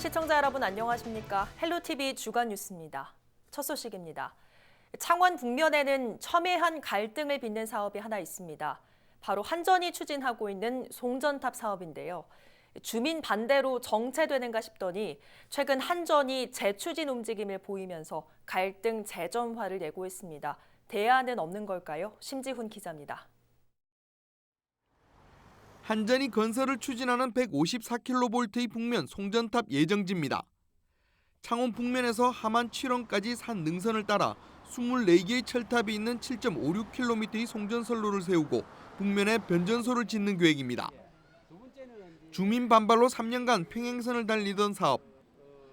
시청자 여러분 안녕하십니까? 헬로티비 주간 뉴스입니다. 첫 소식입니다. 창원 북면에는 첨예한 갈등을 빚는 사업이 하나 있습니다. 바로 한전이 추진하고 있는 송전탑 사업인데요. 주민 반대로 정체되는가 싶더니 최근 한전이 재추진 움직임을 보이면서 갈등 재점화를 예고했습니다. 대안은 없는 걸까요? 심지훈 기자입니다. 한전이 건설을 추진하는 154kV의 북면 송전탑 예정지입니다. 창원 북면에서 함안 7원까지 산 능선을 따라 24개의 철탑이 있는 7.56km의 송전선로를 세우고 북면에 변전소를 짓는 계획입니다. 주민 반발로 3년간 평행선을 달리던 사업.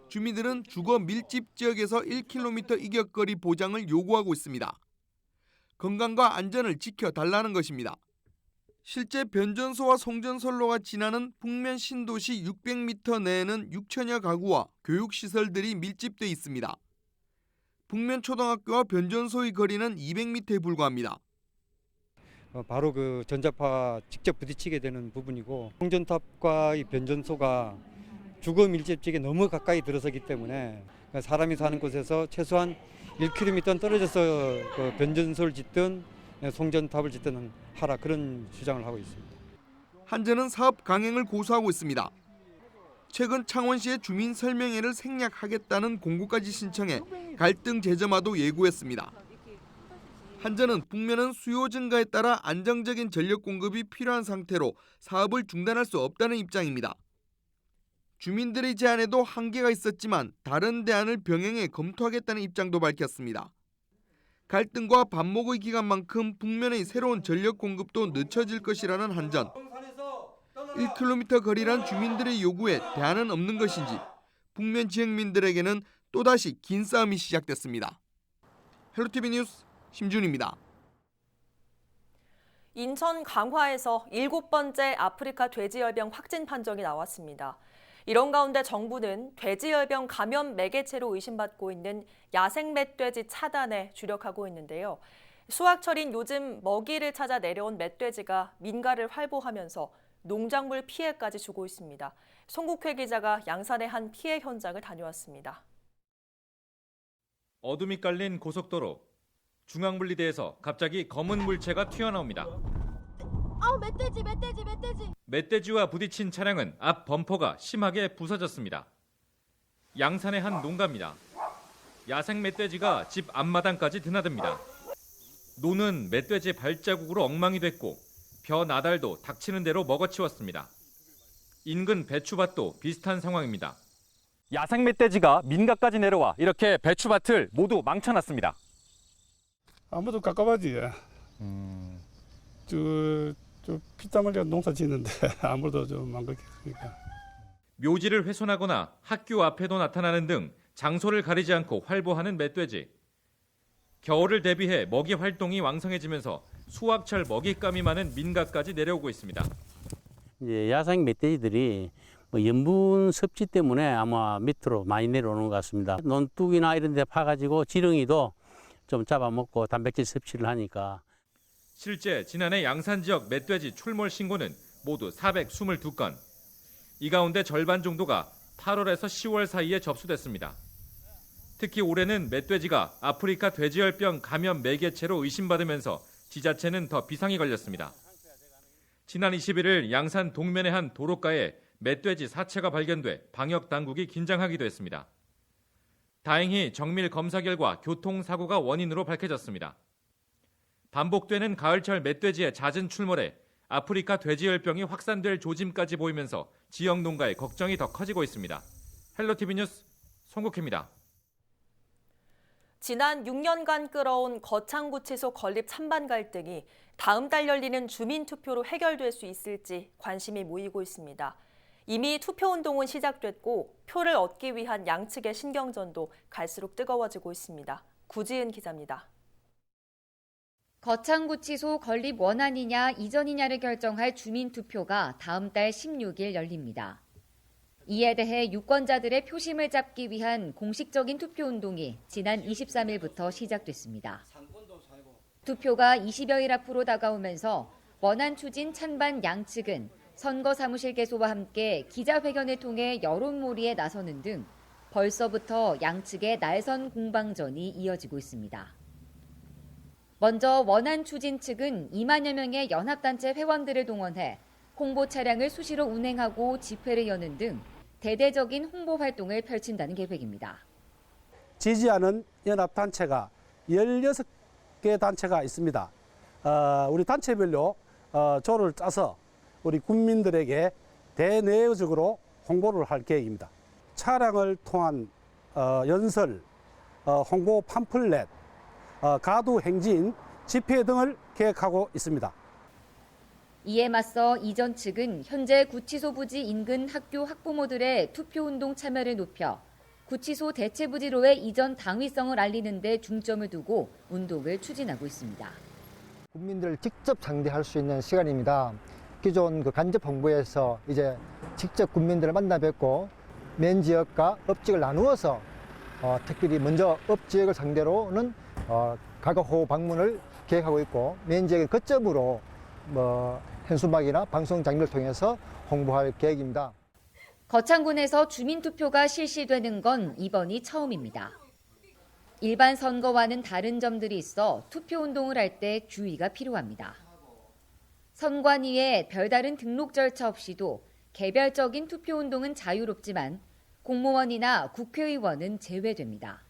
주민들은 주거 밀집 지역에서 1km 이격거리 보장을 요구하고 있습니다. 건강과 안전을 지켜달라는 것입니다. 실제 변전소와 송전선로가 지나는 북면 신도시 600m 내에는 6천여 가구와 교육시설들이 밀집돼 있습니다. 북면 초등학교와 변전소의 거리는 200m에 불과합니다. 바로 그 전자파 직접 부딪히게 되는 부분이고, 송전탑과 이 변전소가 주거 밀집지에 너무 가까이 들어서기 때문에 사람이 사는 곳에서 최소한 1km 떨어져서 그 변전소를 짓든 송전탑을 짓든 하라, 그런 주장을 하고 있습니다. 한전은 사업 강행을 고수하고 있습니다. 최근 창원시의 주민 설명회를 생략하겠다는 공고까지 신청해 갈등 재점화도 예고했습니다. 한전은 북면은 수요 증가에 따라 안정적인 전력 공급이 필요한 상태로 사업을 중단할 수 없다는 입장입니다. 주민들의 제안에도 한계가 있었지만 다른 대안을 병행해 검토하겠다는 입장도 밝혔습니다. 갈등과 반목의 기간만큼 북면의 새로운 전력 공급도 늦춰질 것이라는 한전. 1km 거리란 주민들의 요구에 대안은 없는 것인지 북면 지역민들에게는 또다시 긴 싸움이 시작됐습니다. 헬로티비 뉴스 심준입니다. 인천 강화에서 7번째 아프리카 돼지열병 확진 판정이 나왔습니다. 이런 가운데 정부는 돼지열병 감염 매개체로 의심받고 있는 야생 멧돼지 차단에 주력하고 있는데요. 수확철인 요즘 먹이를 찾아 내려온 멧돼지가 민가를 활보하면서 농작물 피해까지 주고 있습니다. 송국회 기자가 양산의 한 피해 현장을 다녀왔습니다. 어둠이 깔린 고속도로. 중앙분리대에서 갑자기 검은 물체가 튀어나옵니다. 멧돼지! 멧돼지와 부딪힌 차량은 앞 범퍼가 심하게 부서졌습니다. 양산의 한 농가입니다. 야생 멧돼지가 집 앞마당까지 드나듭니다. 노는 멧돼지 발자국으로 엉망이 됐고 벼 나달도 닥치는 대로 먹어치웠습니다. 인근 배추밭도 비슷한 상황입니다. 야생 멧돼지가 민가까지 내려와 이렇게 배추밭을 모두 망쳐놨습니다. 아무도 깝깝하지. 저 피땀 흘려 농사 짓는데 아무도 좀 망각했으니까. 묘지를 훼손하거나 학교 앞에도 나타나는 등 장소를 가리지 않고 활보하는 멧돼지. 겨울을 대비해 먹이 활동이 왕성해지면서 수확철 먹잇감이 많은 민가까지 내려오고 있습니다. 이제 야생 멧돼지들이 염분 섭취 때문에 아마 밑으로 많이 내려오는 것 같습니다. 논둑이나 이런 데 파가지고 지렁이도 좀 잡아먹고 단백질 섭취를 하니까. 실제 지난해 양산 지역 멧돼지 출몰 신고는 모두 422건. 이 가운데 절반 정도가 8월에서 10월 사이에 접수됐습니다. 특히 올해는 멧돼지가 아프리카 돼지열병 감염 매개체로 의심받으면서 지자체는 더 비상이 걸렸습니다. 지난 21일 양산 동면의 한 도로가에 멧돼지 사체가 발견돼 방역 당국이 긴장하기도 했습니다. 다행히 정밀 검사 결과 교통사고가 원인으로 밝혀졌습니다. 반복되는 가을철 멧돼지의 잦은 출몰에 아프리카 돼지열병이 확산될 조짐까지 보이면서 지역 농가의 걱정이 더 커지고 있습니다. 헬로티비 뉴스 송국혜입니다. 지난 6년간 끌어온 거창구치소 건립 찬반 갈등이 다음 달 열리는 주민투표로 해결될 수 있을지 관심이 모이고 있습니다. 이미 투표운동은 시작됐고 표를 얻기 위한 양측의 신경전도 갈수록 뜨거워지고 있습니다. 구지은 기자입니다. 거창구치소 건립 원안이냐 이전이냐를 결정할 주민투표가 다음 달 16일 열립니다. 이에 대해 유권자들의 표심을 잡기 위한 공식적인 투표운동이 지난 23일부터 시작됐습니다. 투표가 20여일 앞으로 다가오면서 원안 추진 찬반 양측은 선거 사무실 개소와 함께 기자회견을 통해 여론몰이에 나서는 등 벌써부터 양측의 날선 공방전이 이어지고 있습니다. 먼저 원안 추진 측은 2만여 명의 연합단체 회원들을 동원해 홍보 차량을 수시로 운행하고 집회를 여는 등 대대적인 홍보 활동을 펼친다는 계획입니다. 지지하는 연합단체가 16개 단체가 있습니다. 우리 단체별로 조를 짜서 우리 국민들에게 대내적으로 홍보를 할 계획입니다. 차량을 통한 연설, 홍보 팜플렛, 가두 행진, 집회 등을 계획하고 있습니다. 이에 맞서 이전 측은 현재 구치소 부지 인근 학교 학부모들의 투표운동 참여를 높여 구치소 대체부지로의 이전 당위성을 알리는 데 중점을 두고 운동을 추진하고 있습니다. 국민들을 직접 상대할 수 있는 시간입니다. 기존 간접 홍보에서 이제 직접 국민들을 만나 뵙고 맨 지역과 업 지역을 나누어서 특별히 먼저 업 지역을 상대로는 가가호 방문을 계획하고 있고 맨 지역을 거점으로 현수막이나 방송 장비를 통해서 홍보할 계획입니다. 거창군에서 주민투표가 실시되는 건 이번이 처음입니다. 일반 선거와는 다른 점들이 있어 투표운동을 할 때 주의가 필요합니다. 선관위의 별다른 등록 절차 없이도 개별적인 투표운동은 자유롭지만 공무원이나 국회의원은 제외됩니다.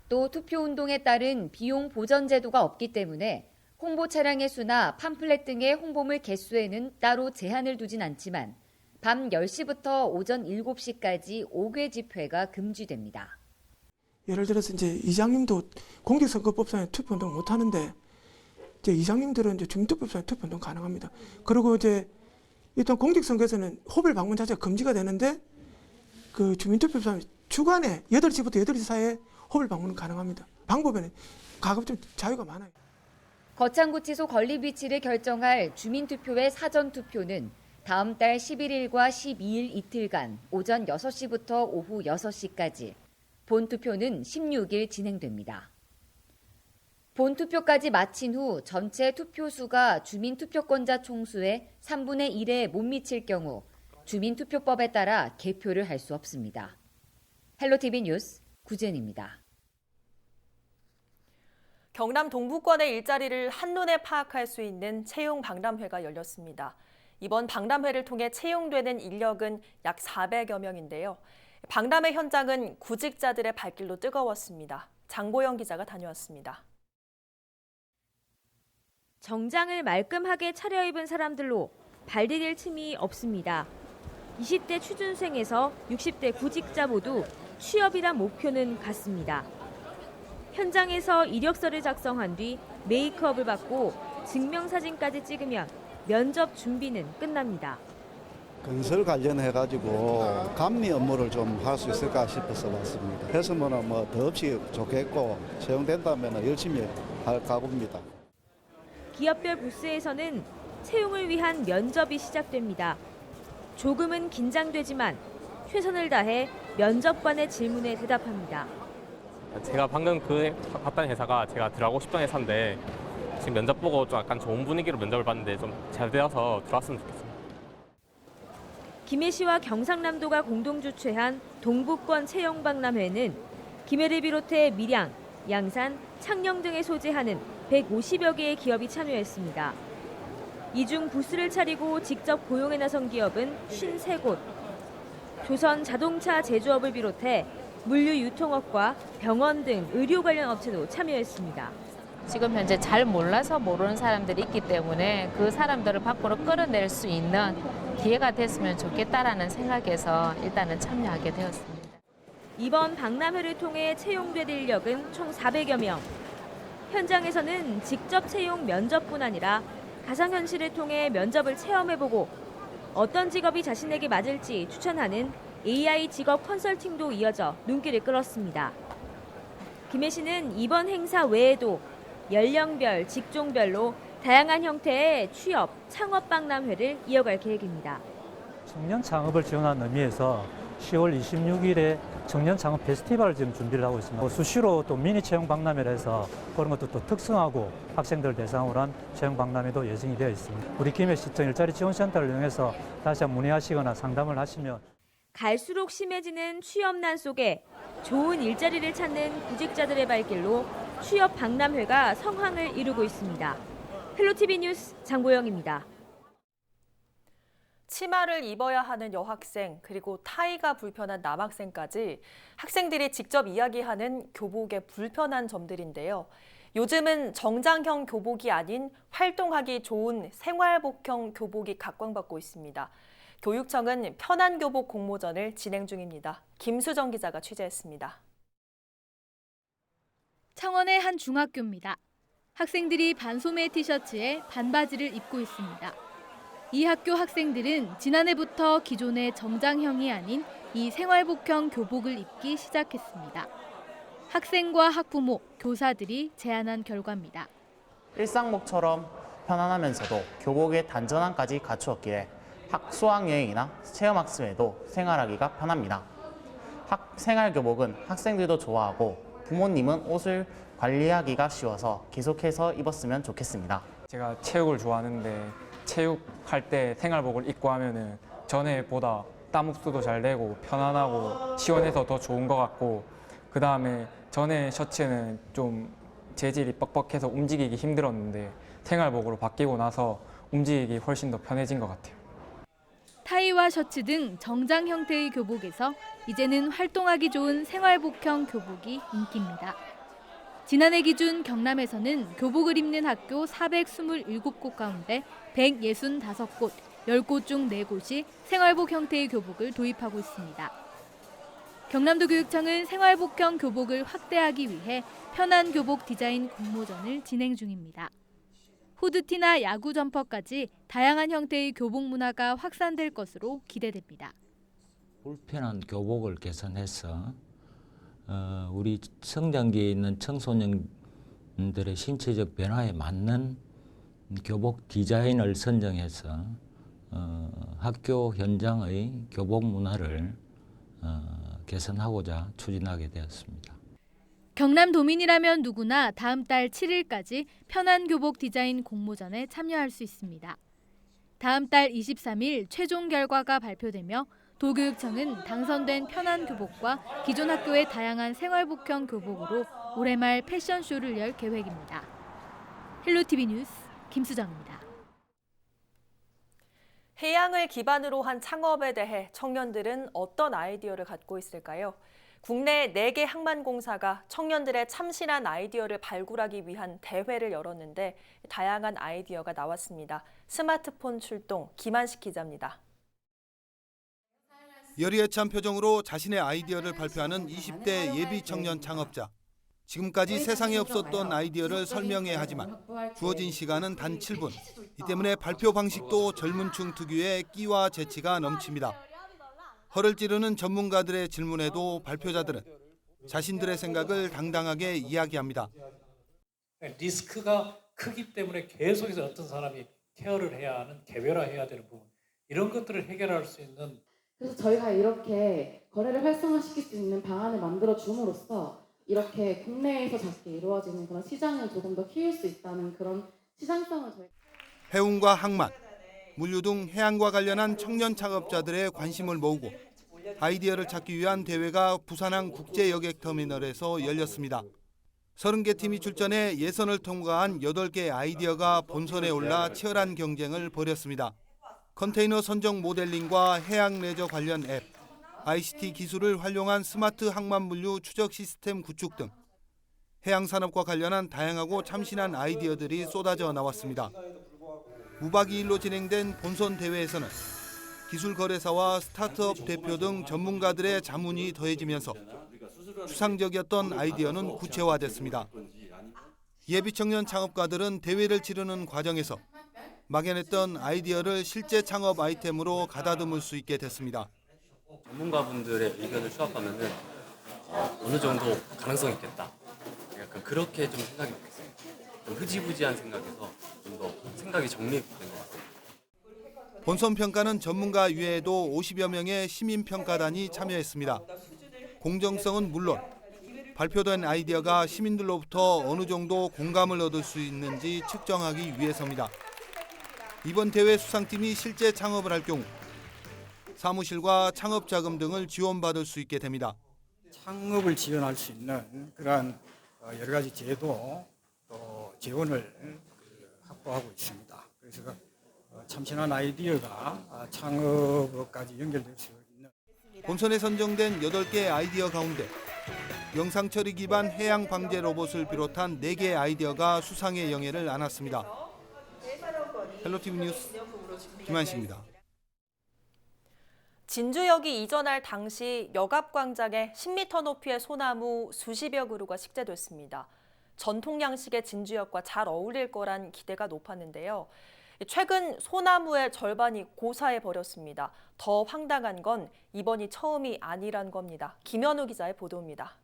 또 투표운동에 따른 비용 보전 제도가 없기 때문에 홍보 차량의 수나 팜플렛 등의 홍보물 개수에는 따로 제한을 두진 않지만 밤 10시부터 오전 7시까지 5개 집회가 금지됩니다. 예를 들어서 이제 이장님도 공직선거법상에 투표운동 못 하는데 이제 이장님들은 이제 주민투표법상에 투표운동 가능합니다. 그리고 이제 일단 공직선거에서는 호별 방문 자체가 금지가 되는데 그 주민투표법상 주간에 8시부터 8시 사이에 호별 방문은 가능합니다. 방법에는 가급적 자유가 많아요. 거창구치소 건립 위치를 결정할 주민투표의 사전투표는 다음 달 11일과 12일 이틀간 오전 6시부터 오후 6시까지, 본투표는 16일 진행됩니다. 본투표까지 마친 후 전체 투표수가 주민투표권자 총수의 3분의 1에 못 미칠 경우 주민투표법에 따라 개표를 할 수 없습니다. 헬로티비 뉴스 구지연입니다. 경남 동부권의 일자리를 한눈에 파악할 수 있는 채용 박람회가 열렸습니다. 이번 박람회를 통해 채용되는 인력은 약 400여 명인데요. 박람회 현장은 구직자들의 발길로 뜨거웠습니다. 장보영 기자가 다녀왔습니다. 정장을 말끔하게 차려입은 사람들로 발 디딜 틈이 없습니다. 20대 취준생에서 60대 구직자 모두 취업이란 목표는 같습니다. 현장에서 이력서를 작성한 뒤 메이크업을 받고 증명사진까지 찍으면 면접 준비는 끝납니다. 건설 관련해가지고 감리 업무를 좀 할 수 있을까 싶어서 왔습니다. 했으면 뭐 더없이 좋겠고 채용된다면 열심히 할 각오입니다. 기업별 부스에서는 채용을 위한 면접이 시작됩니다. 조금은 긴장되지만 최선을 다해 면접관의 질문에 대답합니다. 제가 방금 봤던 회사가 제가 들어가고 싶던 회사인데 지금 면접 보고 좀 약간 좋은 분위기로 면접을 봤는데 좀 잘 되어서 들어왔으면 좋겠습니다. 김해시와 경상남도가 공동 주최한 동부권 채용박람회는 김해를 비롯해 밀양, 양산, 창녕 등에 소재하는 150여 개의 기업이 참여했습니다. 이 중 부스를 차리고 직접 고용에 나선 기업은 53곳. 조선 자동차 제조업을 비롯해 물류 유통업과 병원 등 의료 관련 업체도 참여했습니다. 지금 현재 잘 몰라서 모르는 사람들이 있기 때문에 그 사람들을 밖으로 끌어낼 수 있는 기회가 됐으면 좋겠다라는 생각에서 일단은 참여하게 되었습니다. 이번 박람회를 통해 채용될 인력은 총 400여 명. 현장에서는 직접 채용 면접뿐 아니라 가상현실을 통해 면접을 체험해보고 어떤 직업이 자신에게 맞을지 추천하는 AI 직업 컨설팅도 이어져 눈길을 끌었습니다. 김해시는 이번 행사 외에도 연령별, 직종별로 다양한 형태의 취업, 창업 박람회를 이어갈 계획입니다. 청년 창업을 지원하는 의미에서 10월 26일에 청년 창업 페스티벌을 지금 준비를 하고 있습니다. 수시로 또 미니 채용 박람회를 해서 그런 것도 또 특성하고 학생들 대상으로 한 채용 박람회도 예정이 되어 있습니다. 우리 김해시청 일자리 지원센터를 이용해서 다시 한번 문의하시거나 상담을 하시면 갈수록 심해지는 취업난 속에 좋은 일자리를 찾는 구직자들의 발길로 취업 박람회가 성황을 이루고 있습니다. 헬로티비 뉴스 장보영입니다. 치마를 입어야 하는 여학생, 그리고 타이가 불편한 남학생까지 학생들이 직접 이야기하는 교복의 불편한 점들인데요. 요즘은 정장형 교복이 아닌 활동하기 좋은 생활복형 교복이 각광받고 있습니다. 교육청은 편한 교복 공모전을 진행 중입니다. 김수정 기자가 취재했습니다. 창원의 한 중학교입니다. 학생들이 반소매 티셔츠에 반바지를 입고 있습니다. 이 학교 학생들은 지난해부터 기존의 정장형이 아닌 이 생활복형 교복을 입기 시작했습니다. 학생과 학부모, 교사들이 제안한 결과입니다. 일상복처럼 편안하면서도 교복의 단전함까지 갖추었기에 수학여행이나 체험학습에도 생활하기가 편합니다. 생활교복은 학생들도 좋아하고 부모님은 옷을 관리하기가 쉬워서 계속해서 입었으면 좋겠습니다. 제가 체육을 좋아하는데 체육할 때 생활복을 입고 하면은 전에보다 땀 흡수도 잘 되고 편안하고 시원해서 더 좋은 것 같고, 그 다음에 전에 셔츠는 좀 재질이 뻑뻑해서 움직이기 힘들었는데 생활복으로 바뀌고 나서 움직이기 훨씬 더 편해진 것 같아요. 타이와 셔츠 등 정장 형태의 교복에서 이제는 활동하기 좋은 생활복형 교복이 인기입니다. 지난해 기준 경남에서는 교복을 입는 학교 427곳 가운데 165곳, 10곳 중 4곳이 생활복 형태의 교복을 도입하고 있습니다. 경남도 교육청은 생활복형 교복을 확대하기 위해 편한 교복 디자인 공모전을 진행 중입니다. 후드티나 야구 점퍼까지 다양한 형태의 교복 문화가 확산될 것으로 기대됩니다. 불편한 교복을 개선해서 우리 성장기에 있는 청소년들의 신체적 변화에 맞는 교복 디자인을 선정해서 학교 현장의 교복 문화를 개선하고자 추진하게 되었습니다. 경남도민이라면 누구나 다음 달 7일까지 편한 교복 디자인 공모전에 참여할 수 있습니다. 다음 달 23일 최종 결과가 발표되며 도교육청은 당선된 편한 교복과 기존 학교의 다양한 생활복형 교복으로 올해 말 패션쇼를 열 계획입니다. 헬로티비 뉴스 김수정입니다. 해양을 기반으로 한 창업에 대해 청년들은 어떤 아이디어를 갖고 있을까요? 국내 4개 항만공사가 청년들의 참신한 아이디어를 발굴하기 위한 대회를 열었는데 다양한 아이디어가 나왔습니다. 스마트폰 출동, 김한식 기자입니다. 열의애찬 표정으로 자신의 아이디어를 발표하는 20대 예비 청년 창업자. 지금까지 세상에 없었던 아이디어를 설명해야 하지만 주어진 시간은 단 7분. 이 때문에 발표 방식도 젊은 층 특유의 끼와 재치가 넘칩니다. 허를 찌르는 전문가들의 질문에도 발표자들은 자신들의 생각을 당당하게 이야기합니다. 리스크가 크기 때문에 계속해서 어떤 사람이 케어를 해야 하는, 개별화해야 되는 부분, 이런 것들을 해결할 수 있는. 그래서 저희가 이렇게 거래를 활성화시킬 수 있는 방안을 만들어 줌으로써 이렇게 국내에서 작게 이루어지는 그런 시장을 조금 더 키울 수 있다는 그런 시장성을 저희. 해운과 항만, 물류 등 해양과 관련한 청년 창업자들의 관심을 모으고 아이디어를 찾기 위한 대회가 부산항 국제여객터미널에서 열렸습니다. 30개 팀이 출전해 예선을 통과한 8개 아이디어가 본선에 올라 치열한 경쟁을 벌였습니다. 컨테이너 선정 모델링과 해양 레저 관련 앱, ICT 기술을 활용한 스마트 항만 물류 추적 시스템 구축 등 해양산업과 관련한 다양하고 참신한 아이디어들이 쏟아져 나왔습니다. 무박 2일로 진행된 본선 대회에서는 기술거래사와 스타트업 대표 등 전문가들의 자문이 더해지면서 추상적이었던 아이디어는 구체화됐습니다. 예비 청년 창업가들은 대회를 치르는 과정에서 막연했던 아이디어를 실제 창업 아이템으로 가다듬을 수 있게 됐습니다. 전문가분들의 의견을 수합하면은 어느 정도 가능성이 있겠다. 약간 그렇게 좀 생각이 바뀌었어요. 좀 흐지부지한 생각에서 좀 더 생각이 정립된 것 같아요. 본선 평가는 전문가 외에도 50여 명의 시민 평가단이 참여했습니다. 공정성은 물론 발표된 아이디어가 시민들로부터 어느 정도 공감을 얻을 수 있는지 측정하기 위해서입니다. 이번 대회 수상팀이 실제 창업을 할 경우 사무실과 창업 자금 등을 지원받을 수 있게 됩니다. 창업을 지원할 수 있는 그러한 여러 가지 제도 또 지원을 확보하고 있습니다. 그래서 참신한 아이디어가 창업까지 연결될 수 있는. 본선에 선정된 8개 아이디어 가운데 영상 처리 기반 해양 방제 로봇을 비롯한 4개의 아이디어가 수상의 영예를 안았습니다. 헬로티비 뉴스 김한식입니다. 진주역이 이전할 당시 역앞광장에 10m 높이의 소나무 수십여 그루가 식재됐습니다. 전통 양식의 진주역과 잘 어울릴 거란 기대가 높았는데요. 최근 소나무의 절반이 고사해버렸습니다. 더 황당한 건 이번이 처음이 아니란 겁니다. 김현우 기자의 보도입니다.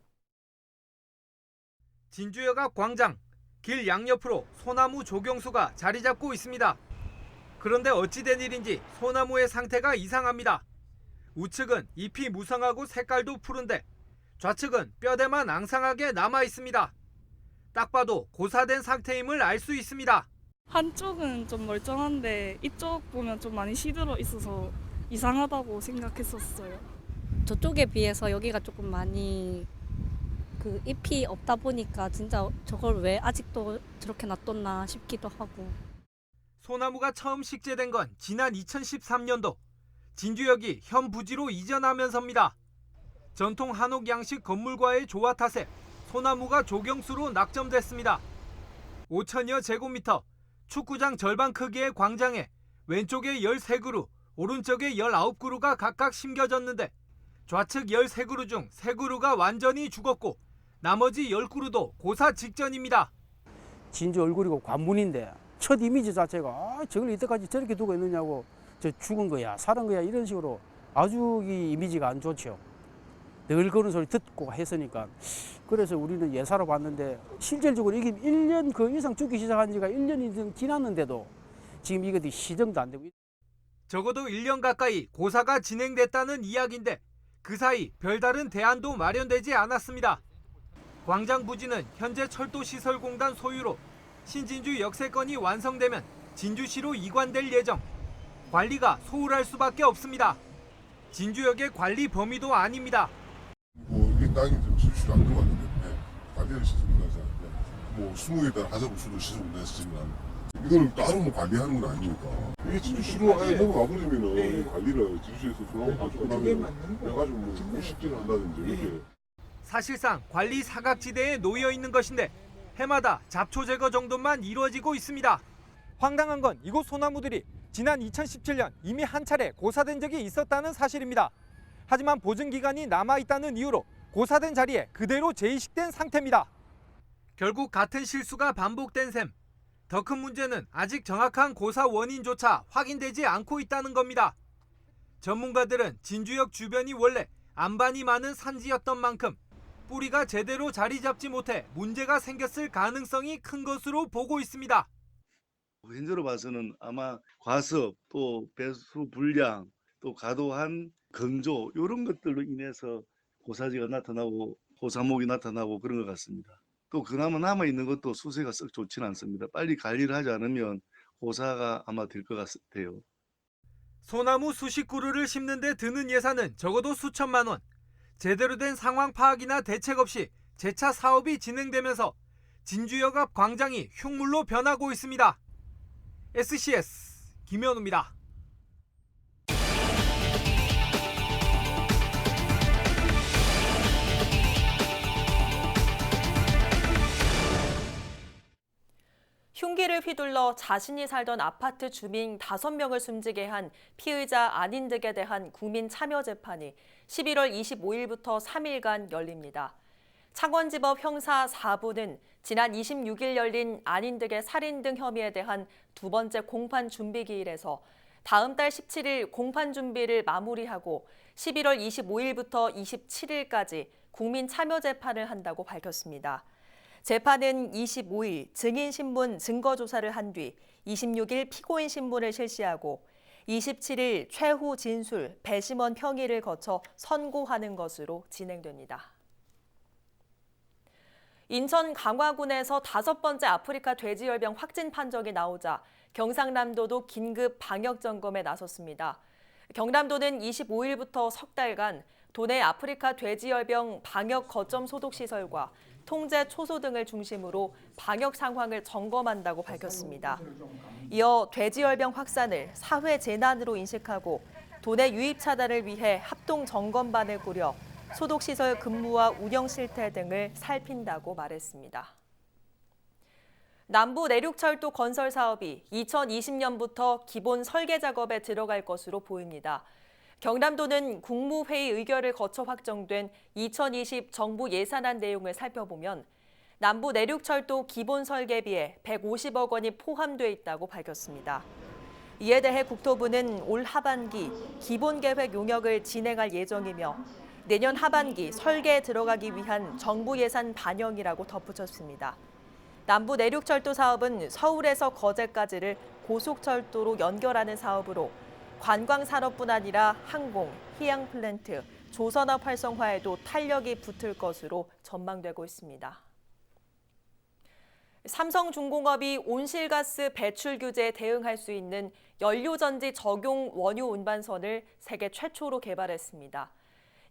진주역 앞 광장, 길 양옆으로 소나무 조경수가 자리 잡고 있습니다. 그런데 어찌된 일인지 소나무의 상태가 이상합니다. 우측은 잎이 무성하고 색깔도 푸른데 좌측은 뼈대만 앙상하게 남아 있습니다. 딱 봐도 고사된 상태임을 알 수 있습니다. 한쪽은 좀 멀쩡한데 이쪽 보면 좀 많이 시들어 있어서 이상하다고 생각했었어요. 저쪽에 비해서 여기가 조금 많이 그 잎이 없다 보니까 진짜 저걸 왜 아직도 저렇게 놔뒀나 싶기도 하고. 소나무가 처음 식재된 건 지난 2013년도 진주역이 현 부지로 이전하면서입니다. 전통 한옥 양식 건물과의 조화 탓에 소나무가 조경수로 낙점됐습니다. 5천여 제곱미터, 축구장 절반 크기의 광장에 왼쪽에 13그루, 오른쪽에 19그루가 각각 심겨졌는데 좌측 13그루 중 3그루가 완전히 죽었고 나머지 10그루도 고사 직전입니다. 진주 얼굴이고 관문인데 첫 이미지 자체가 저걸 이때까지 저렇게 두고 있느냐고 저 죽은 거야, 살은 거야 이런 식으로 아주 이 이미지가 안 좋죠. 늘 그런 소리 듣고 했으니까. 그래서 우리는 예사로 봤는데 실질적으로 이게 1년 그 이상 죽기 시작한 지가 1년이 지났는데도 지금 이것이 시정도 안 되고. 적어도 1년 가까이 고사가 진행됐다는 이야기인데 그 사이 별다른 대안도 마련되지 않았습니다. 광장 부지는 현재 철도시설공단 소유로 신진주 역세권이 완성되면 진주시로 이관될 예정. 관리가 소홀할 수밖에 없습니다. 진주역의 관리 범위도 아닙니다. 이 땅이 좀 진주시로 안 들어왔는데 관리를 시설공단에서 뭐 20개를 하자고 수도 시설공단에서 지금 이걸 따로 관리하는 건 아니니까. 이게 진주시로 아예 넘어가버리면은 관리를 진주시에서 소나무 가지고 나면 그래가지고 뭐 식진을 한다든지 이렇게. 사실상 관리 사각지대에 놓여 있는 것인데 해마다 잡초 제거 정도만 이루어지고 있습니다. 황당한 건 이곳 소나무들이 지난 2017년 이미 한 차례 고사된 적이 있었다는 사실입니다. 하지만 보증 기간이 남아있다는 이유로 고사된 자리에 그대로 재이식된 상태입니다. 결국 같은 실수가 반복된 셈. 더 큰 문제는 아직 정확한 고사 원인조차 확인되지 않고 있다는 겁니다. 전문가들은 진주역 주변이 원래 안반이 많은 산지였던 만큼 뿌리가 제대로 자리 잡지 못해 문제가 생겼을 가능성이 큰 것으로 보고 있습니다. 현재로 봐서는 아마 과습, 또 배수 불량, 또 과도한 건조 이런 것들로 인해서 고사지가 나타나고 고사목이 나타나고 그런 것 같습니다. 또 그나마 남아있는 것도 수세가 썩 좋지는 않습니다. 빨리 관리를 하지 않으면 고사가 아마 될 것 같아요. 소나무 수십 그루를 심는 데 드는 예산은 적어도 수천만 원. 제대로 된 상황 파악이나 대책 없이 재차 사업이 진행되면서 진주역 앞 광장이 흉물로 변하고 있습니다. SCS 김현우입니다. 흉기를 휘둘러 자신이 살던 아파트 주민 5명을 숨지게 한 피의자 안인득에 대한 국민참여재판이 11월 25일부터 3일간 열립니다. 창원지법 형사 4부는 지난 26일 열린 안인득의 살인 등 혐의에 대한 두 번째 공판 준비기일에서 다음 달 17일 공판 준비를 마무리하고 11월 25일부터 27일까지 국민참여재판을 한다고 밝혔습니다. 재판은 25일 증인신문 증거조사를 한 뒤 26일 피고인 신문을 실시하고 27일 최후 진술, 배심원 평의를 거쳐 선고하는 것으로 진행됩니다. 인천 강화군에서 5번째 아프리카 돼지열병 확진 판정이 나오자 경상남도도 긴급 방역 점검에 나섰습니다. 경남도는 25일부터 석 달간 도내 아프리카 돼지열병 방역 거점 소독 시설과 통제 초소 등을 중심으로 방역 상황을 점검한다고 밝혔습니다. 이어 돼지열병 확산을 사회 재난으로 인식하고 도내 유입 차단을 위해 합동 점검반을 꾸려 소독시설 근무와 운영 실태 등을 살핀다고 말했습니다. 남부 내륙철도 건설 사업이 2020년부터 기본 설계 작업에 들어갈 것으로 보입니다. 경남도는 국무회의 의결을 거쳐 확정된 2020 정부 예산안 내용을 살펴보면 남부 내륙철도 기본 설계비에 150억 원이 포함돼 있다고 밝혔습니다. 이에 대해 국토부는 올 하반기 기본계획 용역을 진행할 예정이며 내년 하반기 설계에 들어가기 위한 정부 예산 반영이라고 덧붙였습니다. 남부 내륙철도 사업은 서울에서 거제까지를 고속철도로 연결하는 사업으로 관광산업뿐 아니라 항공, 희양 플랜트, 조선업 활성화에도 탄력이 붙을 것으로 전망되고 있습니다. 삼성중공업이 온실가스 배출 규제에 대응할 수 있는 연료전지 적용 원유 운반선을 세계 최초로 개발했습니다.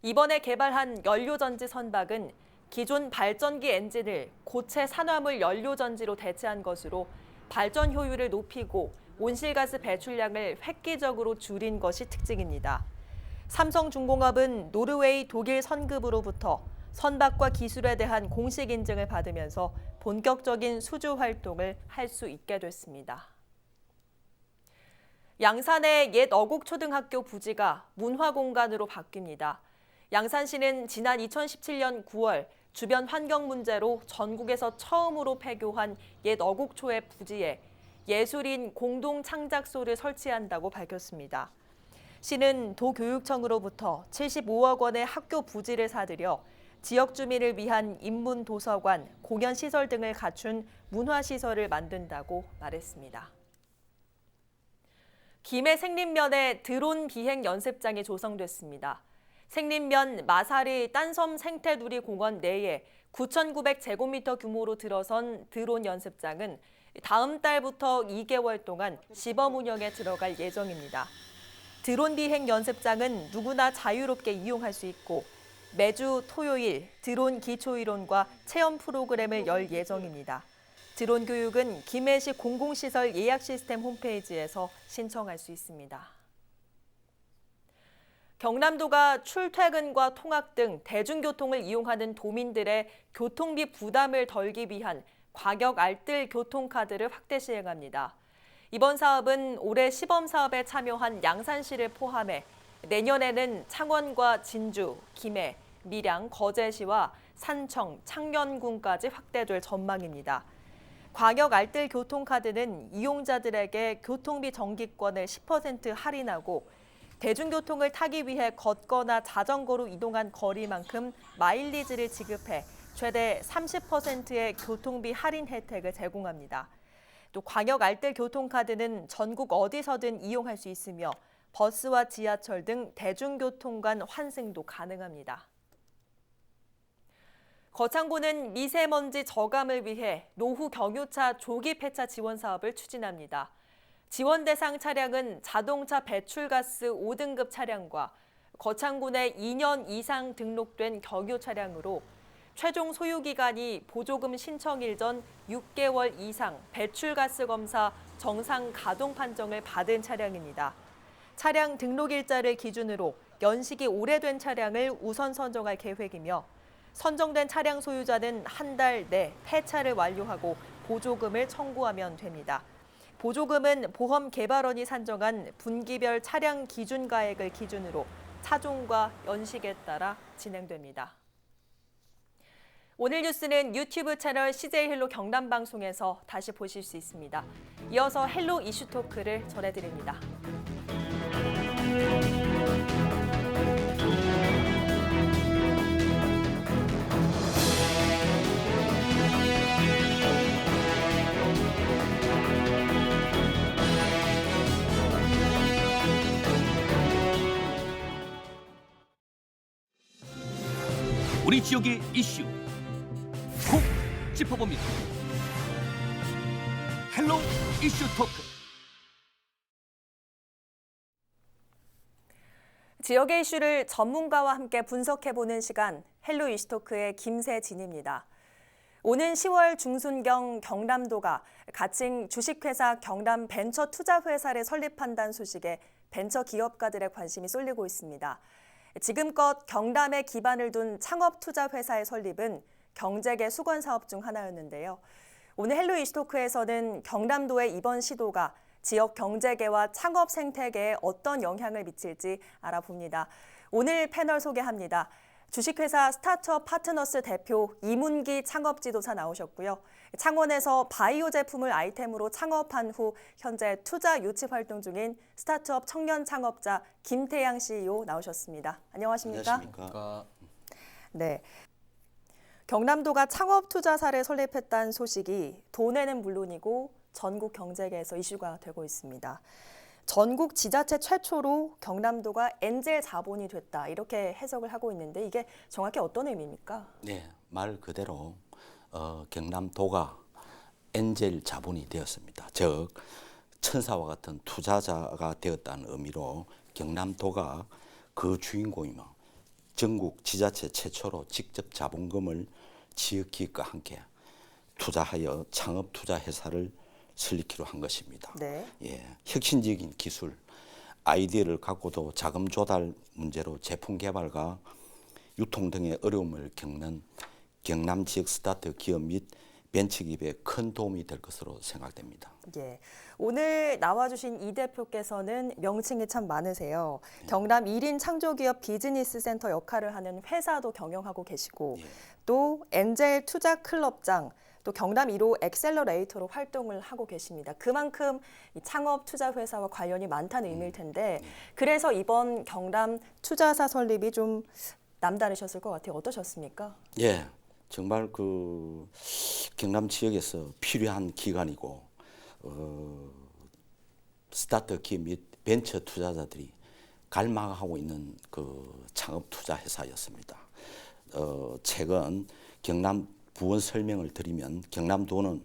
이번에 개발한 연료전지 선박은 기존 발전기 엔진을 고체 산화물 연료전지로 대체한 것으로 발전 효율을 높이고 온실가스 배출량을 획기적으로 줄인 것이 특징입니다. 삼성중공업은 노르웨이, 독일 선급으로부터 선박과 기술에 대한 공식 인증을 받으면서 본격적인 수주 활동을 할 수 있게 됐습니다. 양산의 옛 어곡초등학교 부지가 문화공간으로 바뀝니다. 양산시는 지난 2017년 9월 주변 환경 문제로 전국에서 처음으로 폐교한 옛 어곡초의 부지에 예술인 공동 창작소를 설치한다고 밝혔습니다. 시는 도교육청으로부터 75억 원의 학교 부지를 사들여 지역 주민을 위한 인문 도서관, 공연 시설 등을 갖춘 문화시설을 만든다고 말했습니다. 김해 생림면에 드론 비행 연습장이 조성됐습니다. 생림면 마사리 딴섬 생태누리공원 내에 9,900제곱미터 규모로 들어선 드론 연습장은 다음 달부터 2개월 동안 시범 운영에 들어갈 예정입니다. 드론 비행 연습장은 누구나 자유롭게 이용할 수 있고 매주 토요일 드론 기초이론과 체험 프로그램을 열 예정입니다. 드론 교육은 김해시 공공시설 예약 시스템 홈페이지에서 신청할 수 있습니다. 경남도가 출퇴근과 통학 등 대중교통을 이용하는 도민들의 교통비 부담을 덜기 위한 과격 알뜰 교통카드를 확대 시행합니다. 이번 사업은 올해 시범 사업에 참여한 양산시를 포함해 내년에는 창원과 진주, 김해, 밀양, 거제시와 산청, 창녕군까지 확대될 전망입니다. 과격 알뜰 교통카드는 이용자들에게 교통비 정기권을 10% 할인하고 대중교통을 타기 위해 걷거나 자전거로 이동한 거리만큼 마일리지를 지급해 최대 30%의 교통비 할인 혜택을 제공합니다. 또 광역 알뜰 교통카드는 전국 어디서든 이용할 수 있으며 버스와 지하철 등 대중교통 간 환승도 가능합니다. 거창고는 미세먼지 저감을 위해 노후 경유차 조기 폐차 지원 사업을 추진합니다. 지원 대상 차량은 자동차 배출가스 5등급 차량과 거창군에 2년 이상 등록된 경유 차량으로 최종 소유 기간이 보조금 신청일 전 6개월 이상 배출가스 검사 정상 가동 판정을 받은 차량입니다. 차량 등록 일자를 기준으로 연식이 오래된 차량을 우선 선정할 계획이며 선정된 차량 소유자는 한 달 내 폐차를 완료하고 보조금을 청구하면 됩니다. 보조금은 보험개발원이 산정한 분기별 차량 기준가액을 기준으로 차종과 연식에 따라 진행됩니다. 오늘 뉴스는 유튜브 채널 CJ 헬로 경남방송에서 다시 보실 수 있습니다. 이어서 헬로 이슈 토크를 전해드립니다. 우리 지역의 이슈 콕 짚어봅니다. 헬로 이슈 토크. 지역의 이슈를 전문가와 함께 분석해보는 시간, 헬로 이슈토크의 김세진입니다. 오는 10월 중순경 경남도가 가칭 주식회사 경남벤처투자회사를 설립한다는 소식에 벤처 기업가들의 관심이 쏠리고 있습니다. 지금껏 경남에 기반을 둔 창업투자회사의 설립은 경제계 수건사업 중 하나였는데요. 오늘 헬로 이슈토크에서는 경남도의 이번 시도가 지역 경제계와 창업 생태계에 어떤 영향을 미칠지 알아봅니다. 오늘 패널 소개합니다. 주식회사 스타트업 파트너스 대표 이문기 창업지도사 나오셨고요. 창원에서 바이오 제품을 아이템으로 창업한 후 현재 투자 유치 활동 중인 스타트업 청년 창업자 김태양 CEO 나오셨습니다. 안녕하십니까? 안녕하십니까? 네. 경남도가 창업투자사를 설립했다는 소식이 도내는 물론이고 전국 경제계에서 이슈가 되고 있습니다. 전국 지자체 최초로 경남도가 엔젤 자본이 됐다 이렇게 해석을 하고 있는데 이게 정확히 어떤 의미입니까? 네, 말 그대로 경남도가 엔젤 자본이 되었습니다. 즉 천사와 같은 투자자가 되었다는 의미로 경남도가 그 주인공이며 전국 지자체 최초로 직접 자본금을 지역기업과 함께 투자하여 창업투자회사를 설립기로 한 것입니다. 네. 예, 혁신적인 기술, 아이디어를 갖고도 자금 조달 문제로 제품 개발과 유통 등의 어려움을 겪는 경남 지역 스타트 기업 및 벤처기업에 큰 도움이 될 것으로 생각됩니다. 예, 오늘 나와주신 이 대표께서는 명칭이 참 많으세요. 경남 1인 창조기업 비즈니스 센터 역할을 하는 회사도 경영하고 계시고 또 엔젤 투자 클럽장, 또 경남 1호 엑셀러레이터로 활동을 하고 계십니다. 그만큼 이 창업 투자 회사와 관련이 많다는 의미일 텐데 그래서 이번 경남 투자사 설립이 좀 남다르셨을 것 같아요. 어떠셨습니까? 예, 정말 그 경남 지역에서 필요한 기관이고 스타트 기업 및 벤처 투자자들이 갈망하고 있는 그 창업 투자 회사였습니다. 최근 경남 부원 설명을 드리면 경남도는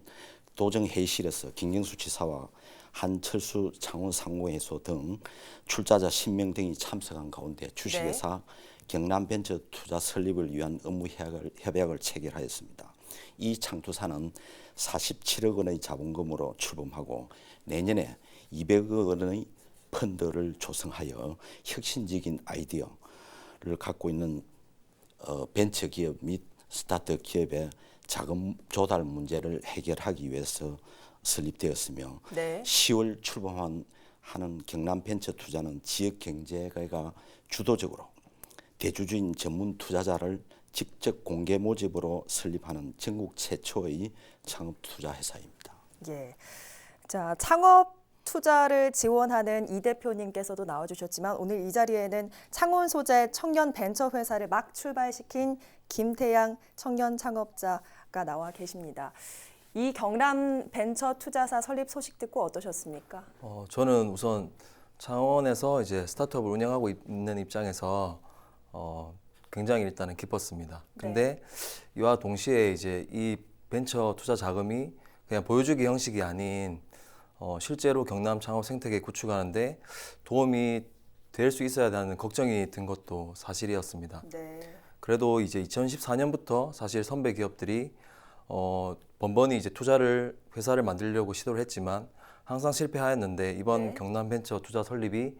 도정회의실에서 김경수 지사와 한철수 창원 상무회소 등 출자자 10명 등이 참석한 가운데 주식회사 경남벤처투자 설립을 위한 업무 협약을 체결하였습니다. 이 창투사는 47억 원의 자본금으로 출범하고 내년에 200억 원의 펀드를 조성하여 혁신적인 아이디어를 갖고 있는 벤처기업 및 스타트 기업의 자금 조달 문제를 해결하기 위해서 설립되었으며 10월 출범하는 경남 벤처 투자는 지역 경제가 주도적으로 대주주인 전문 투자자를 직접 공개 모집으로 설립하는 전국 최초의 창업 투자 회사입니다. 예. 자, 창업 투자를 지원하는 이 대표님께서도 나와주셨지만 오늘 이 자리에는 창원 소재 청년 벤처 회사를 막 출발시킨 김태양 청년 창업자가 나와 계십니다. 이 경남 벤처 투자사 설립 소식 듣고 어떠셨습니까? 저는 우선 창원에서 이제 스타트업을 운영하고 있는 입장에서 굉장히 일단은 기뻤습니다. 근데 이와 동시에 이제 이 벤처 투자 자금이 그냥 보여주기 형식이 아닌 실제로 경남 창업 생태계 구축하는데 도움이 될 수 있어야 하는 걱정이 든 것도 사실이었습니다. 그래도 이제 2014년부터 사실 선배 기업들이 번번이 이제 회사를 만들려고 시도를 했지만 항상 실패하였는데 이번 경남 벤처 투자 설립이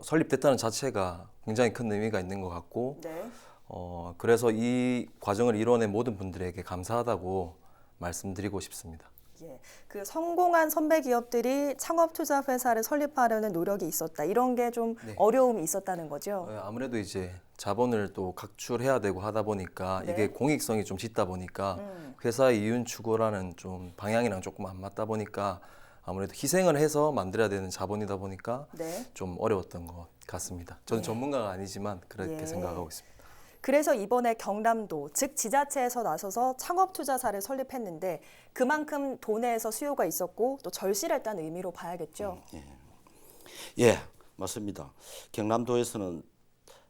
설립됐다는 자체가 굉장히 큰 의미가 있는 것 같고 그래서 이 과정을 이뤄낸 모든 분들에게 감사하다고 말씀드리고 싶습니다. 예, 그 성공한 선배 기업들이 창업 투자 회사를 설립하려는 노력이 있었다. 이런 게 좀 어려움이 있었다는 거죠. 아무래도 이제 자본을 또 각출해야 되고 하다 보니까 이게 공익성이 좀 짙다 보니까 회사의 이윤 추구라는 좀 방향이랑 조금 안 맞다 보니까 아무래도 희생을 해서 만들어야 되는 자본이다 보니까 좀 어려웠던 것 같습니다. 저는 전문가가 아니지만 그렇게 생각하고 있습니다. 그래서 이번에 경남도, 즉 지자체에서 나서서 창업투자사를 설립했는데 그만큼 도내에서 수요가 있었고 또 절실했다는 의미로 봐야겠죠. 예, 맞습니다. 경남도에서는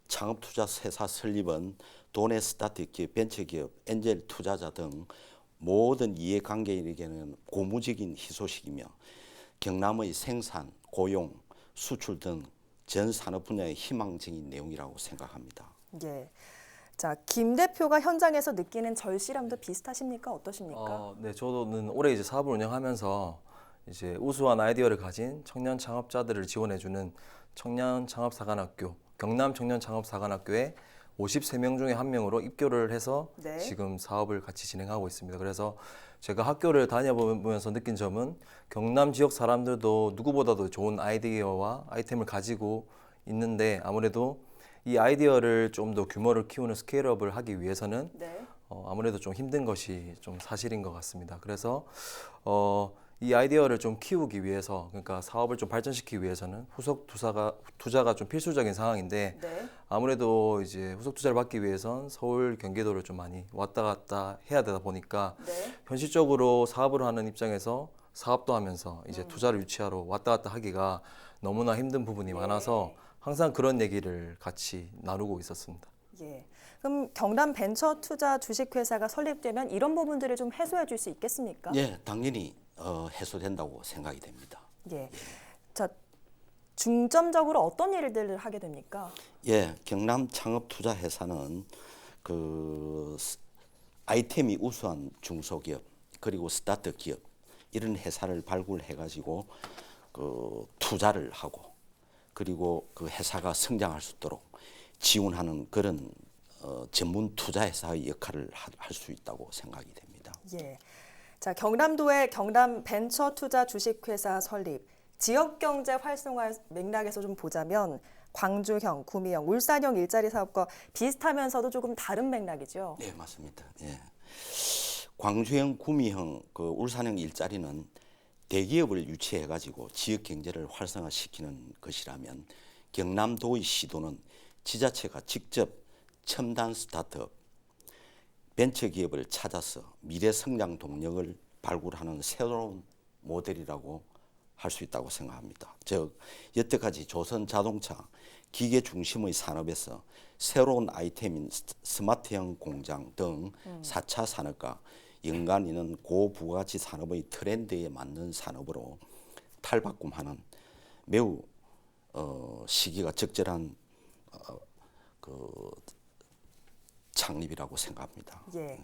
창업투자회사 설립은 도내 스타트 기업, 벤처기업, 엔젤 투자자 등 모든 이해관계인에게는 고무적인 희소식이며 경남의 생산, 고용, 수출 등 전 산업 분야의 희망적인 내용이라고 생각합니다. 예. 자, 김 대표가 현장에서 느끼는 절실함도 비슷하십니까? 어떠십니까? 네, 저는 올해 이제 사업을 운영하면서 이제 우수한 아이디어를 가진 청년 창업자들을 지원해주는 청년창업사관학교, 경남 청년창업사관학교에 53명 중에 1명으로 입교를 해서 네. 지금 사업을 같이 진행하고 있습니다. 그래서 제가 학교를 다녀보면서 느낀 점은 경남 지역 사람들도 누구보다도 좋은 아이디어와 아이템을 가지고 있는데 아무래도 이 아이디어를 좀 더 규모를 키우는 스케일업을 하기 위해서는 네. 아무래도 좀 힘든 것이 좀 사실인 것 같습니다. 그래서 이 아이디어를 좀 키우기 위해서, 그러니까 사업을 좀 발전시키기 위해서는 후속 투자가 좀 필수적인 상황인데 네. 아무래도 이제 후속 투자를 받기 위해선 서울, 경기도를 좀 많이 왔다 갔다 해야 되다 보니까 네. 현실적으로 사업을 하는 입장에서 사업도 하면서 이제 투자를 유치하러 왔다 갔다 하기가 너무나 힘든 부분이 많아서 항상 그런 얘기를 같이 나누고 있었습니다. 예. 그럼 경남 벤처투자 주식회사가 설립되면 이런 부분들을 좀 해소해 줄 수 있겠습니까? 예, 당연히 해소된다고 생각이 됩니다. 예. 자, 중점적으로 어떤 일들을 하게 됩니까? 예, 경남 창업투자회사는 그 아이템이 우수한 중소기업 그리고 스타트 기업 이런 회사를 발굴해가지고 그 투자를 하고 그리고 그 회사가 성장할 수 있도록 지원하는 그런 전문 투자회사의 역할을 할 수 있다고 생각이 됩니다. 예. 자, 경남도의 경남 벤처투자 주식회사 설립, 지역경제 활성화 맥락에서 좀 보자면 광주형, 구미형, 울산형 일자리 사업과 비슷하면서도 조금 다른 맥락이죠. 네, 맞습니다. 예. 광주형, 구미형, 그 울산형 일자리는 대기업을 유치해가지고 지역 경제를 활성화시키는 것이라면 경남도의 시도는 지자체가 직접 첨단 스타트업, 벤처기업을 찾아서 미래 성장 동력을 발굴하는 새로운 모델이라고 할 수 있다고 생각합니다. 즉 여태까지 조선 자동차, 기계 중심의 산업에서 새로운 아이템인 스마트형 공장 등 4차 산업과 연관 있는 고부가치 산업의 트렌드에 맞는 산업으로 탈바꿈하는 매우 시기가 적절한 그 창립이라고 생각합니다. 예.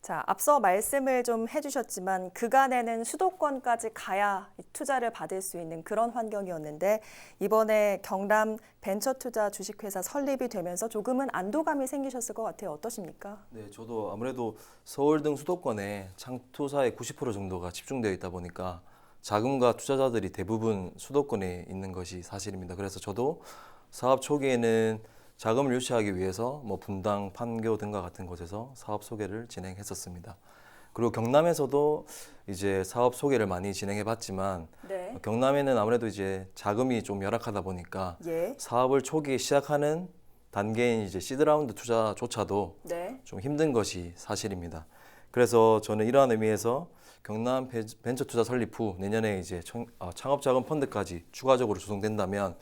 자, 앞서 말씀을 좀 해주셨지만 그간에는 수도권까지 가야 투자를 받을 수 있는 그런 환경이었는데 이번에 경남 벤처투자 주식회사 설립이 되면서 조금은 안도감이 생기셨을 것 같아요. 어떠십니까? 네, 저도 아무래도 서울 등 수도권에 창투사의 90% 정도가 집중되어 있다 보니까 자금과 투자자들이 대부분 수도권에 있는 것이 사실입니다. 그래서 저도 사업 초기에는 자금을 유치하기 위해서 뭐 분당, 판교 등과 같은 곳에서 사업 소개를 진행했었습니다. 그리고 경남에서도 이제 사업 소개를 많이 진행해봤지만 네. 경남에는 아무래도 이제 자금이 좀 열악하다 보니까 예. 사업을 초기에 시작하는 단계인 이제 시드 라운드 투자조차도 네. 좀 힘든 것이 사실입니다. 그래서 저는 이러한 의미에서 경남 벤처 투자 설립 후 내년에 이제 창업자금 펀드까지 추가적으로 조성된다면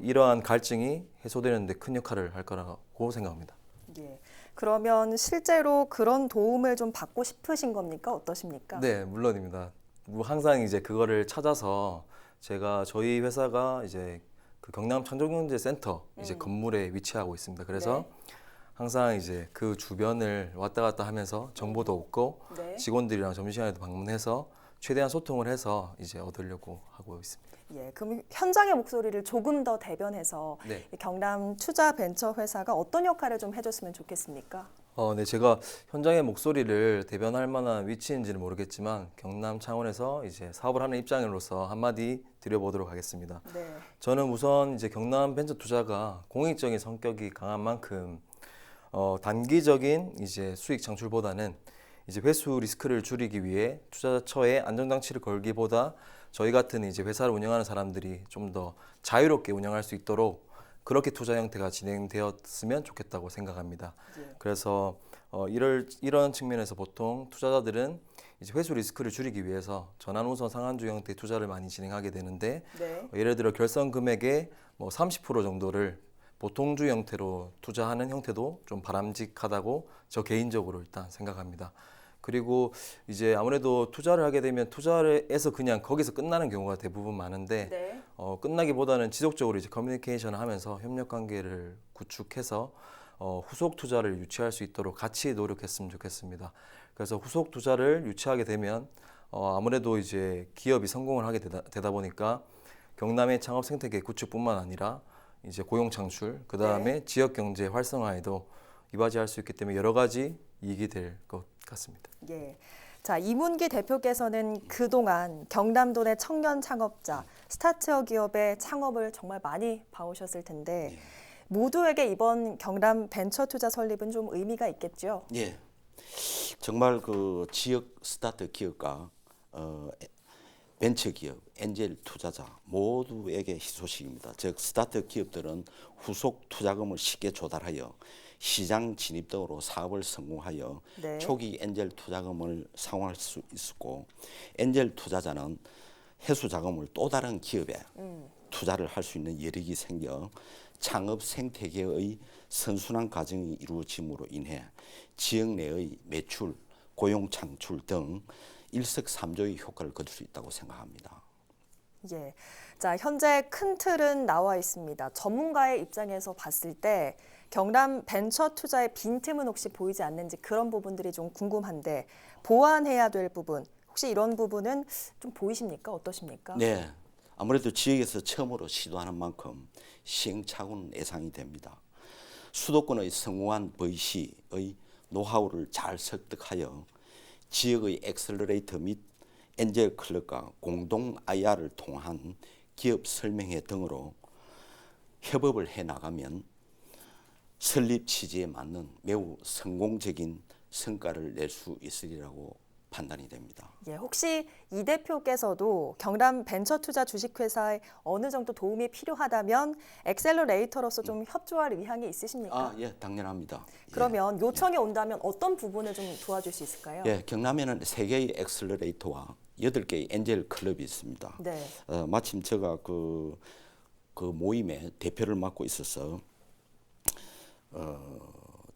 이러한 갈증이 해소되는 데 큰 역할을 할 거라고 생각합니다. 예. 그러면 실제로 그런 도움을 좀 받고 싶으신 겁니까? 어떠십니까? 네, 물론입니다. 항상 이제 그거를 찾아서 제가 저희 회사가 이제 그 경남 창조경제센터 이제 건물에 위치하고 있습니다. 그래서 항상 이제 그 주변을 왔다 갔다 하면서 정보도 얻고 네. 직원들이랑 점심시간에도 방문해서 최대한 소통을 해서 이제 얻으려고 하고 있습니다. 예, 그럼 현장의 목소리를 조금 더 대변해서 네. 경남 투자 벤처 회사가 어떤 역할을 좀 해줬으면 좋겠습니까? 네, 제가 현장의 목소리를 대변할 만한 위치인지는 모르겠지만 경남 창원에서 이제 사업을 하는 입장으로서 한마디 드려보도록 하겠습니다. 네. 저는 우선 이제 경남 벤처 투자가 공익적인 성격이 강한 만큼 단기적인 이제 수익 창출보다는 이제 회수 리스크를 줄이기 위해 투자처에 안전장치를 걸기보다 저희 같은 이제 회사를 운영하는 사람들이 좀 더 자유롭게 운영할 수 있도록 그렇게 투자 형태가 진행되었으면 좋겠다고 생각합니다. 예. 그래서 이런 측면에서 보통 투자자들은 이제 회수 리스크를 줄이기 위해서 전환우선 상한주 형태 투자를 많이 진행하게 되는데 네. 예를 들어 결선 금액의 뭐 30% 정도를 보통주 형태로 투자하는 형태도 좀 바람직하다고 저 개인적으로 일단 생각합니다. 그리고 이제 아무래도 투자를 하게 되면 투자를 해서 그냥 거기서 끝나는 경우가 대부분 많은데 네. 끝나기보다는 지속적으로 이제 커뮤니케이션을 하면서 협력 관계를 구축해서 후속 투자를 유치할 수 있도록 같이 노력했으면 좋겠습니다. 그래서 후속 투자를 유치하게 되면 아무래도 이제 기업이 성공을 하게 되다 보니까 경남의 창업 생태계 구축뿐만 아니라 이제 고용 창출, 그 다음에 지역 경제 활성화에도 이바지할 수 있기 때문에 여러 가지 이익이 될 것 같습니다. 예. 자, 이문기 대표께서는 그동안 경남도 내 청년 창업자, 스타트업 기업의 창업을 정말 많이 봐오셨을 텐데 모두에게 이번 경남 벤처 투자 설립은 좀 의미가 있겠죠? 예. 정말 그 지역 스타트 기업과 벤처 기업, 엔젤 투자자 모두에게 희소식입니다. 즉 스타트 기업들은 후속 투자금을 쉽게 조달하여 시장 진입 등으로 사업을 성공하여 네. 초기 엔젤 투자금을 상환할 수 있었고 엔젤 투자자는 회수 자금을 또 다른 기업에 투자를 할 수 있는 여력이 생겨 창업 생태계의 선순환 과정이 이루어짐으로 인해 지역 내의 매출, 고용 창출 등 일석삼조의 효과를 거둘 수 있다고 생각합니다. 예. 자, 현재 큰 틀은 나와 있습니다. 전문가의 입장에서 봤을 때 경남 벤처 투자의 빈틈은 혹시 보이지 않는지 그런 부분들이 좀 궁금한데 보완해야 될 부분, 혹시 이런 부분은 좀 보이십니까? 어떠십니까? 네. 아무래도 지역에서 처음으로 시도하는 만큼 시행착오는 예상이 됩니다. 수도권의 성공한 VC의 노하우를 잘 습득하여 지역의 엑셀러레이터 및 엔젤 클럽과 공동 IR을 통한 기업 설명회 등으로 협업을 해나가면 설립 취지에 맞는 매우 성공적인 성과를 낼 수 있으리라고 판단이 됩니다. 예, 혹시 이 대표께서도 경남 벤처투자 주식회사에 어느 정도 도움이 필요하다면 엑셀러레이터로서 좀 협조할 의향이 있으십니까? 예, 당연합니다. 그러면 요청이 온다면 어떤 부분을 좀 도와줄 수 있을까요? 예, 경남에는 3개의 엑셀러레이터와 8개의 엔젤 클럽이 있습니다. 네. 마침 제가 그 모임의 대표를 맡고 있어서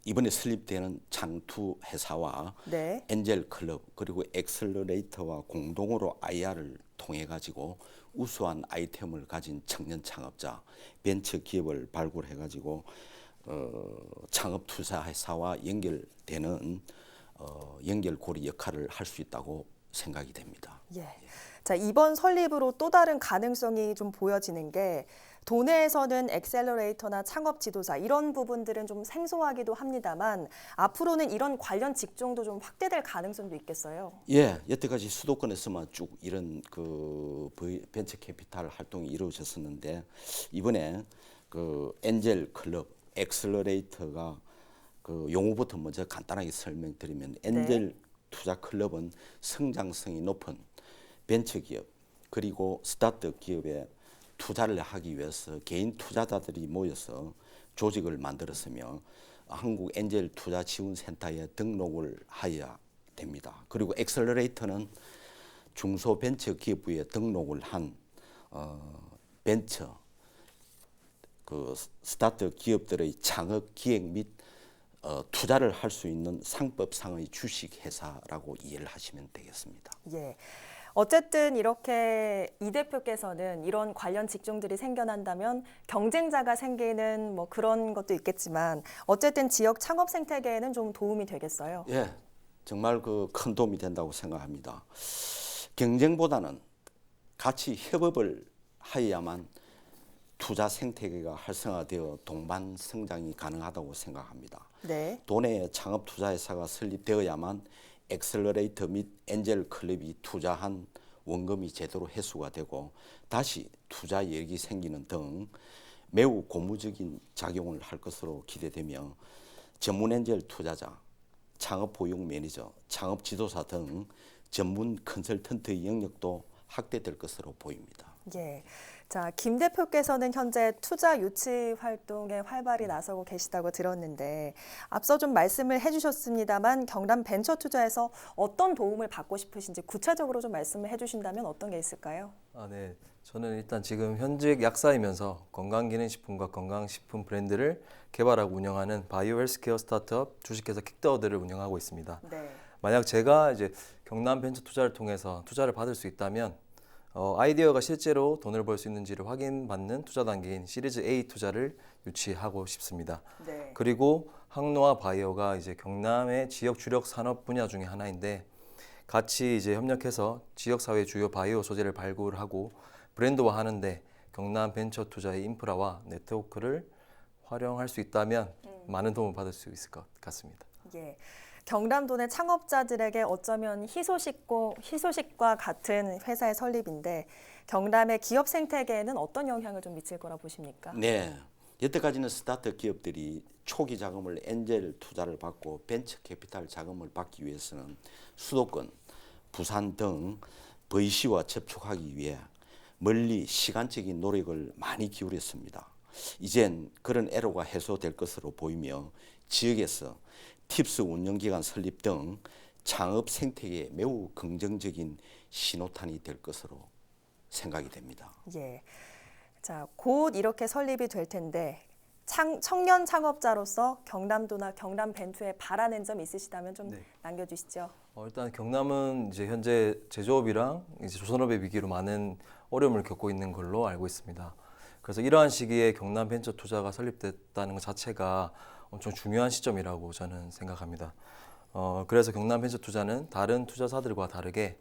이번에 설립되는 창투 회사와 네. 엔젤 클럽 그리고 엑셀러레이터와 공동으로 IR을 통해 가지고 우수한 아이템을 가진 청년 창업자, 벤처 기업을 발굴해 가지고 창업 투자 회사와 연결되는 연결고리 역할을 할 수 있다고 생각이 됩니다. 예. 자, 이번 설립으로 또 다른 가능성이 좀 보여지는 게 도내에서는 엑셀러레이터나 창업 지도자 이런 부분들은 좀 생소하기도 합니다만 앞으로는 이런 관련 직종도 좀 확대될 가능성도 있겠어요. 예, 여태까지 수도권에서만 쭉 이런 그 벤처 캐피탈 활동이 이루어졌었는데 이번에 그 엔젤 클럽, 엑셀러레이터가 그 용어부터 먼저 간단하게 설명드리면 엔젤 투자 클럽은 성장성이 높은 벤처 기업 그리고 스타트업 기업에 투자를 하기 위해서 개인 투자자들이 모여서 조직을 만들었으며 한국 엔젤 투자 지원 센터에 등록을 하여야 됩니다. 그리고 엑셀러레이터는 중소벤처기업부에 등록을 한 벤처 그 스타트업 기업들의 창업 기획 및 투자를 할 수 있는 상법상의 주식회사라고 이해를 하시면 되겠습니다. 예. 어쨌든 이렇게 이 대표께서는 이런 관련 직종들이 생겨난다면 경쟁자가 생기는 뭐 그런 것도 있겠지만 어쨌든 지역 창업 생태계에는 좀 도움이 되겠어요. 예, 정말 그 큰 도움이 된다고 생각합니다. 경쟁보다는 같이 협업을 하여야만 투자 생태계가 활성화되어 동반 성장이 가능하다고 생각합니다. 네. 도내에 창업 투자회사가 설립되어야만 엑셀러레이터 및 엔젤 클럽이 투자한 원금이 제대로 회수가 되고 다시 투자 여력이 생기는 등 매우 고무적인 작용을 할 것으로 기대되며 전문 엔젤 투자자, 창업 보육 매니저, 창업 지도사 등 전문 컨설턴트의 영역도 확대될 것으로 보입니다. 예. 자, 김 대표께서는 현재 투자 유치 활동에 활발히 나서고 계시다고 들었는데 앞서 좀 말씀을 해주셨습니다만 경남 벤처 투자에서 어떤 도움을 받고 싶으신지 구체적으로 좀 말씀을 해주신다면 어떤 게 있을까요? 네. 저는 일단 지금 현직 약사이면서 건강기능식품과 건강식품 브랜드를 개발하고 운영하는 바이오 헬스케어 스타트업 주식회사 킥더워드를 운영하고 있습니다. 네. 만약 제가 이제 경남 벤처 투자를 통해서 투자를 받을 수 있다면 아이디어가 실제로 돈을 벌 수 있는지를 확인받는 투자 단계인 시리즈 A 투자를 유치하고 싶습니다. 네. 그리고 항노와 바이오가 이제 경남의 지역 주력 산업 분야 중에 하나인데 같이 이제 협력해서 지역 사회 주요 바이오 소재를 발굴하고 브랜드화하는데 경남 벤처 투자의 인프라와 네트워크를 활용할 수 있다면 많은 도움을 받을 수 있을 것 같습니다. 예. 경남도내 창업자들에게 어쩌면 희소식과 같은 회사의 설립인데 경남의 기업 생태계에는 어떤 영향을 좀 미칠 거라 보십니까? 네. 여태까지는 스타트업 기업들이 초기 자금을 엔젤 투자를 받고 벤처 캐피탈 자금을 받기 위해서는 수도권, 부산 등 VC와 접촉하기 위해 멀리 시간적인 노력을 많이 기울였습니다. 이젠 그런 애로가 해소될 것으로 보이며 지역에서 팁스 운영기관 설립 등 창업 생태계에 매우 긍정적인 신호탄이 될 것으로 생각이 됩니다. 예. 자, 곧 이렇게 설립이 될 텐데 청년 창업자로서 경남도나 경남 벤투에 바라는 점 있으시다면 좀 남겨주시죠. 일단 경남은 이제 현재 제조업이랑 이제 조선업의 위기로 많은 어려움을 겪고 있는 걸로 알고 있습니다. 그래서 이러한 시기에 경남 벤처 투자가 설립됐다는 것 자체가 엄청 중요한 시점이라고 저는 생각합니다. 그래서 경남 벤처 투자는 다른 투자사들과 다르게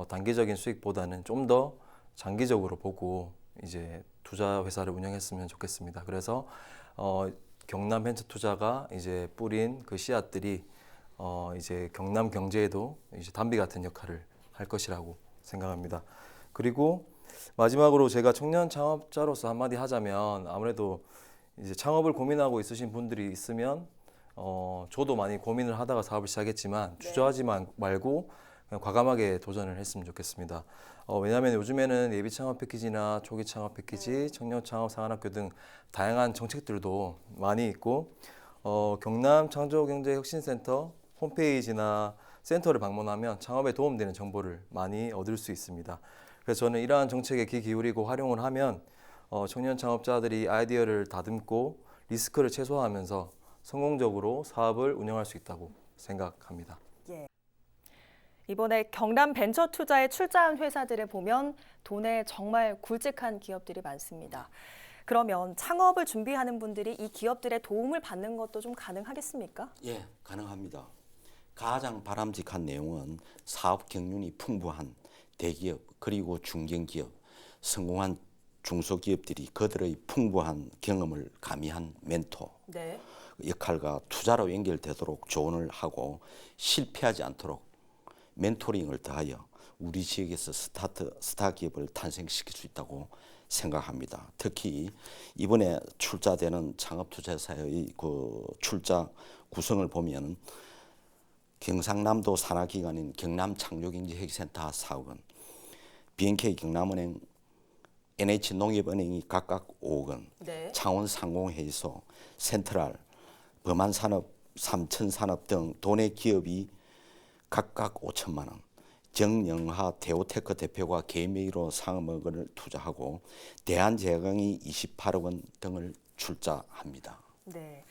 단기적인 수익보다는 좀 더 장기적으로 보고 이제 투자 회사를 운영했으면 좋겠습니다. 그래서 경남 벤처 투자가 이제 뿌린 그 씨앗들이 이제 경남 경제에도 이제 단비 같은 역할을 할 것이라고 생각합니다. 그리고 마지막으로 제가 청년 창업자로서 한마디 하자면 아무래도 이제 창업을 고민하고 있으신 분들이 있으면 저도 많이 고민을 하다가 사업을 시작했지만 주저하지 말고 그냥 과감하게 도전을 했으면 좋겠습니다. 왜냐하면 요즘에는 예비 창업 패키지나 초기 창업 패키지, 청년 창업 상한학교 등 다양한 정책들도 많이 있고 경남 창조경제혁신센터 홈페이지나 센터를 방문하면 창업에 도움되는 정보를 많이 얻을 수 있습니다. 그래서 저는 이러한 정책에 귀 기울이고 활용을 하면 청년 창업자들이 아이디어를 다듬고 리스크를 최소화하면서 성공적으로 사업을 운영할 수 있다고 생각합니다. 예. 이번에 경남 벤처 투자에 출자한 회사들을 보면 도내에 정말 굵직한 기업들이 많습니다. 그러면 창업을 준비하는 분들이 이 기업들의 도움을 받는 것도 좀 가능하겠습니까? 예, 가능합니다. 가장 바람직한 내용은 사업 경륜이 풍부한 대기업 그리고 중견기업, 성공한 중소기업들이 그들의 풍부한 경험을 가미한 멘토 역할과 투자로 연결되도록 조언을 하고 실패하지 않도록 멘토링을 더하여 우리 지역에서 스타기업을 탄생시킬 수 있다고 생각합니다. 특히 이번에 출자되는 창업투자사의 그 출자 구성을 보면 경상남도 산하기관인 경남창조경제혁신센터 사업은 BNK 경남은행, NH농협은행이 각각 5억 원, 창원상공회의소, 센트럴, 범안산업, 삼천산업 등 도내 기업이 각각 5천만 원, 정영하 대우테크 대표가 개인 명의로 3억 원을 투자하고 대한제강이 28억 원 등을 출자합니다. 네,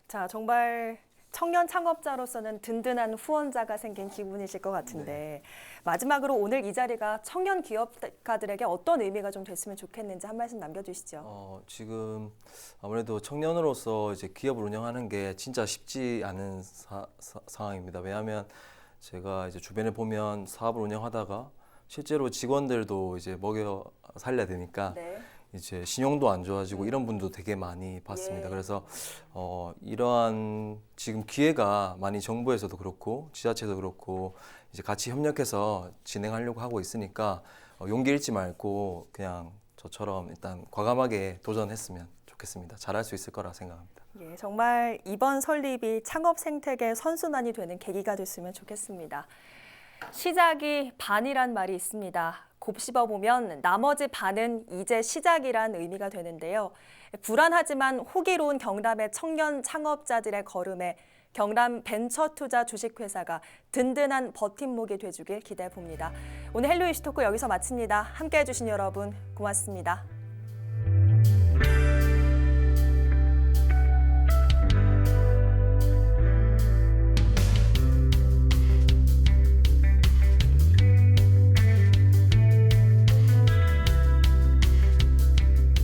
자 정말 청년 창업자로서는 든든한 후원자가 생긴 기분이실 것 같은데 마지막으로 오늘 이 자리가 청년 기업가들에게 어떤 의미가 좀 됐으면 좋겠는지 한 말씀 남겨주시죠. 지금 아무래도 청년으로서 이제 기업을 운영하는 게 진짜 쉽지 않은 상황입니다. 왜냐하면 제가 이제 주변에 보면 사업을 운영하다가 실제로 직원들도 이제 먹여 살려야 되니까 이제 신용도 안 좋아지고 이런 분도 되게 많이 봤습니다. 그래서 이러한 지금 기회가 많이 정부에서도 그렇고 지자체도 그렇고 이제 같이 협력해서 진행하려고 하고 있으니까 용기 잃지 말고 그냥 저처럼 일단 과감하게 도전했으면 좋겠습니다. 잘할 수 있을 거라 생각합니다. 예, 정말 이번 설립이 창업 생태계 선순환이 되는 계기가 됐으면 좋겠습니다. 시작이 반이란 말이 있습니다. 곱씹어 보면 나머지 반은 이제 시작이란 의미가 되는데요. 불안하지만 호기로운 경남의 청년 창업자들의 걸음에 경남 벤처투자 주식회사가 든든한 버팀목이 돼주길 기대해 봅니다. 오늘 헬로 이슈 토크 여기서 마칩니다. 함께해 주신 여러분 고맙습니다.